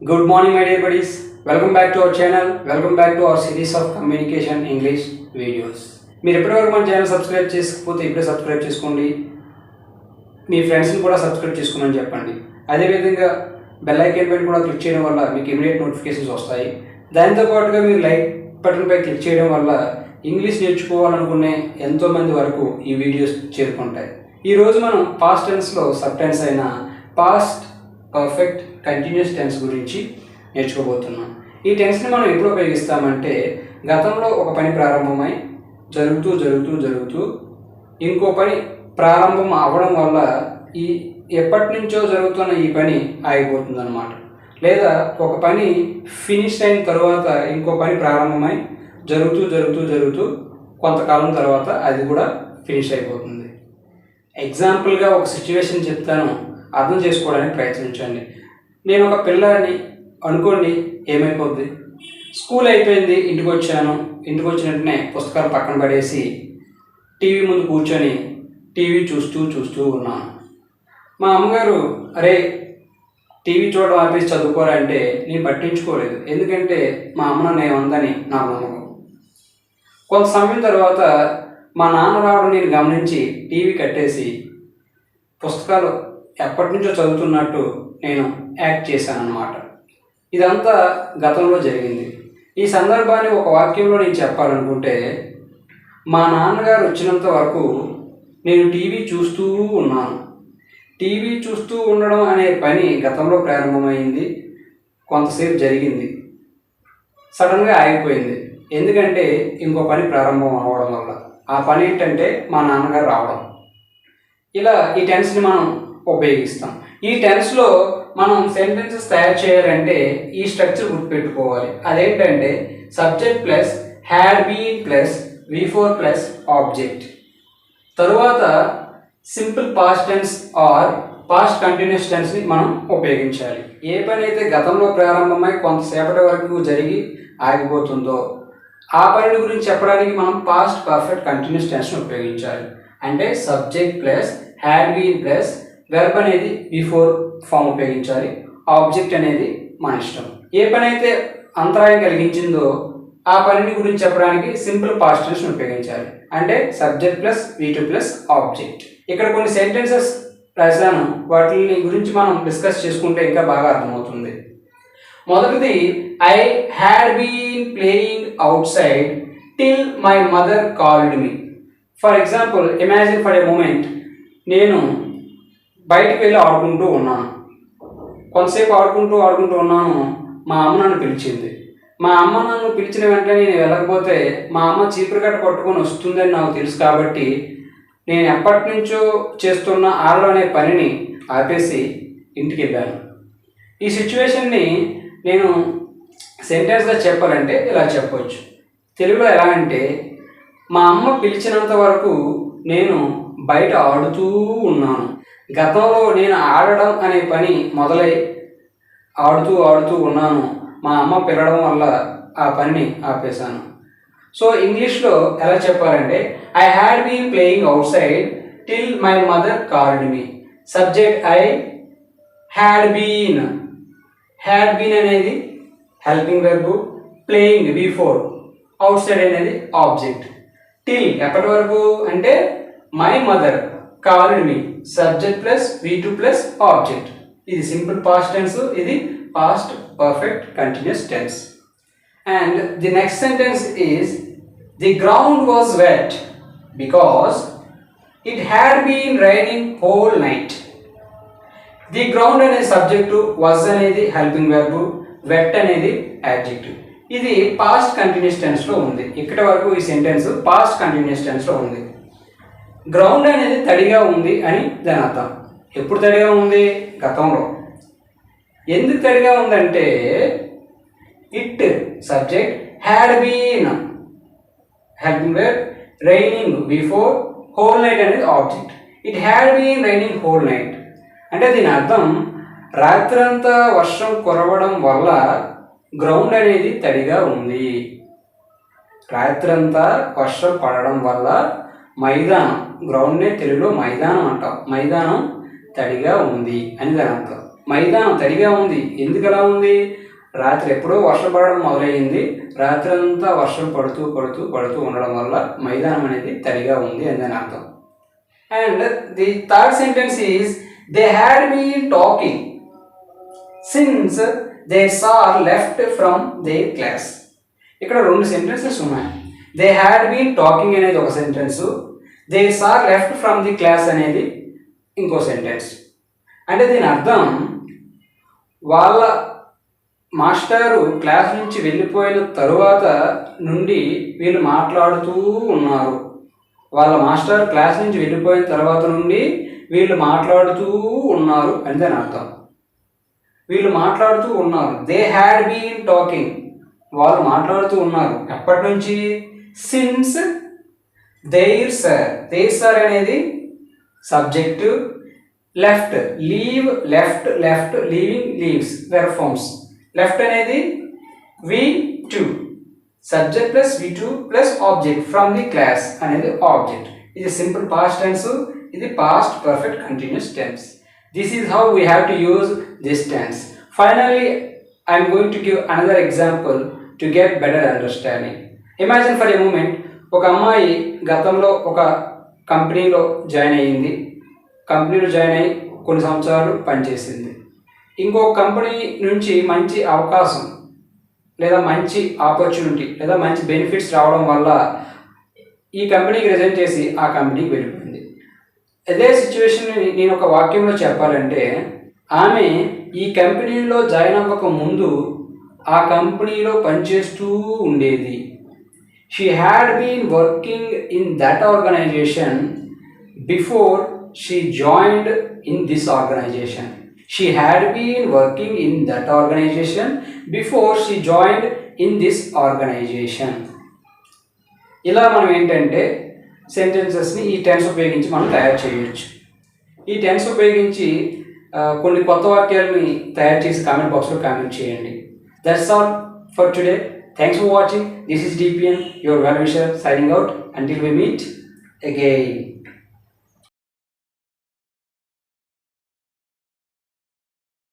Good morning, my dear buddies. Welcome back to our channel. Welcome back to our series of communication English videos. మీరు ఎప్పటివరకు మన channel subscribe చేసుకోకపోతే ఇప్పుడే subscribe చేసుకోండి. మీ ఫ్రెండ్స్ని కూడా subscribe చేసుకోమని చెప్పండి. అదేవిధంగా బెల్ ఐకాన్ పైన కూడా క్లిక్ చేయడం వల్ల మీకు ఇమీడియట్ నోటిఫికేషన్స్ వస్తాయి. దాంతో పాటుగా మీరు లైక్ బటన్పై క్లిక్ చేయడం వల్ల ఇంగ్లీష్ నేర్చుకోవాలనుకునే ఎంతోమంది వరకు ఈ వీడియోస్ చేరుకుంటాయి. ఈరోజు మనం పాస్ట్ టెన్స్లో సబ్ టెన్స్ అయిన పాస్ట్ పర్ఫెక్ట్ కంటిన్యూస్ టెన్స్ గురించి నేర్చుకోబోతున్నాం. ఈ టెన్స్ని మనం ఎప్పుడు ఉపయోగిస్తామంటే గతంలో ఒక పని ప్రారంభమై జరుగుతూ ఇంకో పని ప్రారంభం అవ్వడం వల్ల ఈ ఎప్పటి నుంచో జరుగుతున్న ఈ పని ఆగిపోతుంది అన్నమాట. లేదా ఒక పని ఫినిష్ అయిన తర్వాత ఇంకో పని ప్రారంభమై జరుగుతూ కొంతకాలం తర్వాత అది కూడా ఫినిష్ అయిపోతుంది. ఎగ్జాంపుల్గా ఒక సిచ్యువేషన్ చెప్తాను, అర్థం చేసుకోవడానికి ప్రయత్నించండి. నేను ఒక పిల్లాడిని అనుకోండి, ఏమైపోద్ది? స్కూల్ అయిపోయింది, ఇంటికి వచ్చిన వెంటనే పుస్తకాలు పక్కన పడేసి టీవీ ముందు కూర్చొని టీవీ చూస్తూ ఉన్నాను. మా అమ్మగారు అరే టీవీ చూడడం ఆపేసి చదువుకోరా అంటే నేను పట్టించుకోలేదు, ఎందుకంటే మా అమ్మ నన్ను ఏమందని నాకు నమ్మకం. కొంత సమయం తర్వాత మా నాన్న రావడం నేను గమనించి టీవీ కట్టేసి పుస్తకాలు ఎప్పటి నుంచో చదువుతున్నట్టు నేను యాక్ట్ చేశాను అన్నమాట. ఇదంతా గతంలో జరిగింది. ఈ సందర్భాన్ని ఒక వాక్యంలో నేను చెప్పాలనుకుంటే, మా నాన్నగారు వచ్చినంత వరకు నేను టీవీ చూస్తూ ఉన్నాను. టీవీ చూస్తూ ఉండడం అనే పని గతంలో ప్రారంభమైంది, కొంతసేపు జరిగింది, సడన్గా ఆగిపోయింది. ఎందుకంటే ఇంకో పని ప్రారంభం అవ్వడం వల్ల. ఆ పని ఏంటంటే మా నాన్నగారు రావడం. ఇలా ఈ టెన్స్ని మనం ఉపయోగిస్తాం. ఈ టెన్స్లో మనం సెంటెన్సెస్ తయారు చేయాలంటే ఈ స్ట్రక్చర్ గుర్తుపెట్టుకోవాలి. అదేంటంటే subject plus had been plus V4 plus object. తరువాత simple past tense or past continuous టెన్స్ని మనం ఉపయోగించాలి. ఏ పని అయితే గతంలో ప్రారంభమై కొంతసేపటి వరకు జరిగి ఆగిపోతుందో ఆ పని గురించి చెప్పడానికి మనం పాస్ట్ పర్ఫెక్ట్ కంటిన్యూస్ టెన్స్ని ఉపయోగించాలి. అంటే subject plus had been plus verb అనేది V4 ఫామ్ ఉపయోగించాలి. ఆబ్జెక్ట్ అనేది మన ఇష్టం. ఏ పని అయితే అంతరాయం కలిగించిందో ఆ పనిని గురించి చెప్పడానికి సింపుల్ పాస్ట్ టెన్స్ని ఉపయోగించాలి. అంటే subject plus V2 plus object. ఇక్కడ కొన్ని సెంటెన్సెస్ రాశాను, వాటిని గురించి మనం డిస్కస్ చేసుకుంటే ఇంకా బాగా అర్థమవుతుంది. మొదటిది, I had been playing outside till my mother called me. For example, imagine for a moment, నేను బయటికి వెళ్ళి ఆడుకుంటూ ఉన్నాను. కొంతసేపు ఆడుకుంటూ ఉన్నాను. మా అమ్మ నన్ను పిలిచింది. మా అమ్మ నన్ను పిలిచిన వెంటనే నేను వెళ్ళకపోతే మా అమ్మ చీపురు కట్ట పట్టుకొని వస్తుందని నాకు తెలుసు. కాబట్టి నేను ఎప్పటి నుంచో చేస్తున్న ఆడలో అనే పనిని ఆపేసి ఇంటికి వెళ్ళాను. ఈ సిచ్యువేషన్ని నేను సెంటెన్స్గా చెప్పాలంటే ఇలా చెప్పవచ్చు. తెలుగులో ఎలా అంటే, మా అమ్మ పిలిచినంత వరకు నేను బయట ఆడుతూ ఉన్నాను. గతంలో నేను ఆడడం అనే పని మొదలై ఆడుతూ ఉన్నాను. మా అమ్మ పిలవడం వల్ల ఆ పనిని ఆపేశాను. సో ఇంగ్లీష్లో ఎలా చెప్పాలంటే, I had been playing outside till my mother called me. Subject I, had been అనేది helping verb, playing V4, outside అనేది ఆబ్జెక్ట్. టిల్ ఎప్పటి వరకు అంటే my mother called me, subject plus V2 plus object. ఇది simple past tense, ఇది past perfect continuous tense. And the next sentence is, the ground was wet because it had been raining whole night. The ground అనే subject, was అనేది helping verb, wet అనేది adjective. ఇది past continuous టెన్స్లో ఉంది. ఇక్కడి వరకు ఈ sentence past continuous టెన్స్లో ఉంది. Ground అనేది తడిగా ఉంది అని దాని అర్థం. ఎప్పుడు తడిగా ఉంది? గతంలో. ఎందుకు తడిగా ఉందంటే it subject, had been helping verb, raining V4, whole night అనేది object. It had been raining whole night అంటే దీని అర్థం రాత్రంతా వర్షం కురవడం వల్ల గ్రౌండ్ అనేది తడిగా ఉంది. రాత్రంతా వర్షం పడడం వల్ల మైదానం, గ్రౌండ్నే తెలుగులో మైదానం అంటాం, మైదానం తడిగా ఉంది అని దాని అర్థం. మైదానం తడిగా ఉంది. ఎందుకు అలా ఉంది? రాత్రి ఎప్పుడో వర్షం పడడం మొదలయ్యింది. రాత్రి అంతా వర్షం పడుతూ పడుతూ పడుతూ ఉండడం వల్ల మైదానం అనేది తడిగా ఉంది అని దాని అర్థం. And the third sentence is they had been talking since they sir left from their class. ఇక్కడ రెండు సెంటెన్సెస్ ఉన్నాయి. దే హ్యాడ్ బీన్ టాకింగ్ అనేది ఒక sentence, they sir left from the class అనేది ఇంకో సెంటెన్స్. అంటే దీని అర్థం వాళ్ళ మాస్టారు క్లాస్ నుంచి వెళ్ళిపోయిన తరువాత నుండి వీళ్ళు మాట్లాడుతూ ఉన్నారు. వాళ్ళ మాస్టర్ క్లాస్ నుంచి వెళ్ళిపోయిన తర్వాత నుండి వీళ్ళు మాట్లాడుతూ ఉన్నారు అని దాని అర్థం. వీళ్ళు మాట్లాడుతూ ఉన్నారు. దే హ్యాడ్ బీన్ టాకింగ్, వాళ్ళు మాట్లాడుతూ ఉన్నారు. ఎప్పటి నుంచి? Since there sir. There sir అనేది subject, left leave, left left, leaving leaves, verb forms. Left అనేది V2, subject plus V2 plus object, from the class అనేది ఆబ్జెక్ట్. ఇది సింపుల్ పాస్ట్ టెన్స్, ఇది past perfect continuous tense. This is how we have to use this tense. Finally I'm going to give another example to get better understanding. Imagine for a moment, ఒక అమ్మాయి గతంలో ఒక కంపెనీలో join అయ్యింది. కంపెనీలో join అయ్యి కొన్ని సంవత్సరాలు పనిచేసింది. ఇంకో కంపెనీ నుంచి మంచి అవకాశం లేదా మంచి ఆపర్చునిటీ లేదా మంచి బెనిఫిట్స్ రావడం వల్ల ఈ కంపెనీకి రిజైన్ చేసి ఆ కంపెనీకి వెళ్ళిపోయింది. అదే సిచ్యువేషన్ నేను ఒక వాక్యంలో చెప్పాలంటే, ఆమె ఈ కంపెనీలో జాయిన్ అవ్వక ముందు ఆ కంపెనీలో పనిచేస్తూ ఉండేది. She had been working in that organisation before she joined in this organisation. She had been working in that organization before she joined in this organization. ఇలా మనం ఏంటంటే సెంటెన్సెస్ని ఈ టెన్స్ ఉపయోగించి మనం తయారు చేయవచ్చు. ఈ టెన్స్ ఉపయోగించి కొన్ని కొత్త వాక్యాలని తయారు చేసి కామెంట్ బాక్స్లో కామెంట్ చేయండి. That's all for today. Thanks for watching. This is DPN, your well wisher, signing out until we meet again.